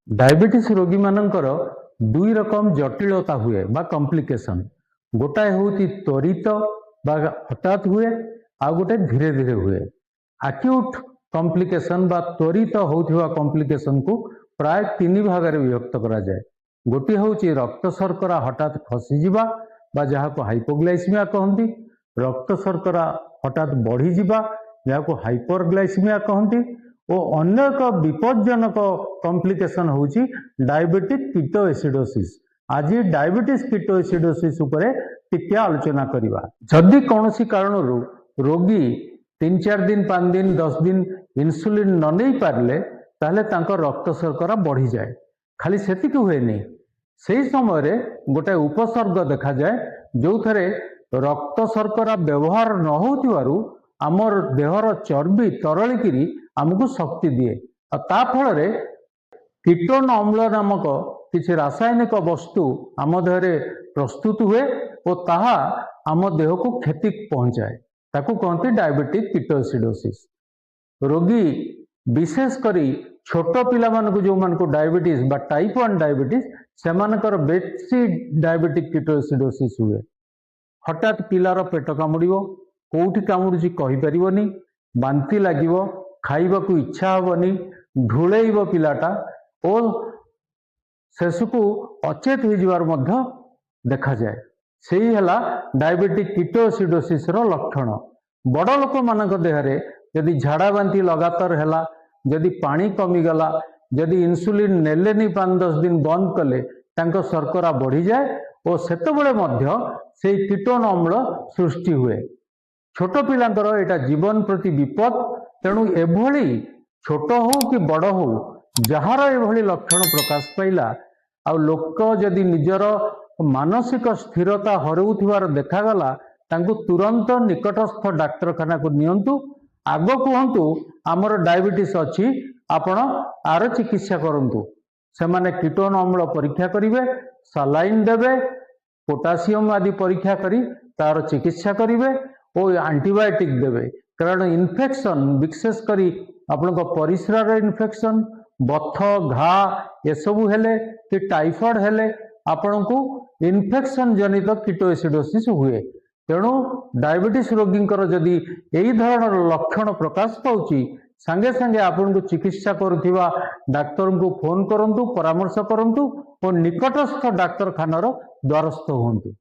Diabetes रोगी मानकर दुई रकम जटिलता हुए बा कॉम्प्लिकेशन। गोटाए हूँ त्वरित बा हठात हुए, आ गोटे धीरे धीरे हुए। एक्यूट कॉम्प्लिकेशन बा त्वरित होउथिबा कॉम्प्लिकेशन को प्राय तीन भाग में विभक्त करा जाए। गोटे हूँ रक्त शर्करा हठात खसीजा बा जहाँ को हाइपोग्लाइसीमिया कहती, रक्त शर्करा हठात बढ़ी जावा जहाँ को हाइपरग्लाइसीमिया कहती, और अन्य एक विपज्जनक कॉम्प्लिकेशन होची डायबिटिक कीटोएसिडोसिस। आज डायबिटीज कीटोएसिडोसिस उपरे टिके आलोचना करिबा। जदि कौनसी कारणरू रोगी 3-4 दिन 5 दिन 10 दिन इन्सुलिन न नहीं पारले ताहले तांको रक्त शर्करा बढ़ी जाए। खाली सेतिक हुए नहीं, सही समय रे गोटे उपसर्ग देखा जाए जो थरे रक्त शर्करा व्यवहार न होतिबारु आमर देहर चर्बी तरलिकी आमको शक्ति दिए। ता फल कीटोन अम्ल नामक किसी रासायनिक वस्तु आम देहरे प्रस्तुत हुए और ताहा आम देह को क्षति पहुंचाए। ताकू कहते डायबिटिक कीटोएसिडोसिस। रोगी विशेष करी छोट पिला मानकु जो मानकु डायबिटीज बा टाइप 1 डायबिटीज से मानकर बेसी डायबिटिक कीटोएसिडोसिस हुए। हठात पिलार पेट कामुड़िबो, कोउठी कामुड़ुची कहि परिबोनी, बांती लागिबो, खाइबा को इच्छा हबनी, ढुलैब पिलाटा और शेष को अचेत हो जिवार मध्य देखा जाए। सेही हला डायबिटिक कीटोएसिडोसिस रो लक्षण। बड़ लोक मानक देहरे यदि झाड़ा बांती लगातार हैला, यदि पानी कमी गला, यदि इन्सुलिन नेलेनी 5-10 दिन बंद कले तांको शर्करा बढ़ी जाए और सेतबेले मध्य से कीटोन अम्ल सृष्टि हुए। छोट पिलांकर एटा जीवन प्रति विपद। तेणु एभली छोट हो कि बड़ हो जार एभली लक्षण प्रकाश पाइला आ लोक जदि निजर मानसिक स्थिरता हरउथिबार देखागला तांको तुरंत निकटस्थ डाक्तरखाना को नियंतु। आग कहतु आमर डायबिटीज अच्छी, आपण आर चिकित्सा करंतु। सेमाने कीटोन अम्ल परीक्षा करिवे, सालाइन देवे, पोटासियम आदि परीक्षा करी तार चिकित्सा करिवे और एंटीबायोटिक देवे। कारण इन्फेक्शन विशेष करी आपण परिस्रार इन्फेक्शन, बथ घा ये सबू हेले कि टाइफॉइड हेले आपण को इन्फेक्शन जनित कीटोएसिडोसिस हुए। तेणु डायबिटीज रोगींकर जदि यही धरण लक्षण प्रकाश पाउची संगे संगे आपण को चिकित्सा करुथिबा डाक्तर को फोन करंतु, परामर्श करंतु और निकटस्थ डाक्तरखानार द्वारस्थ हुंतु।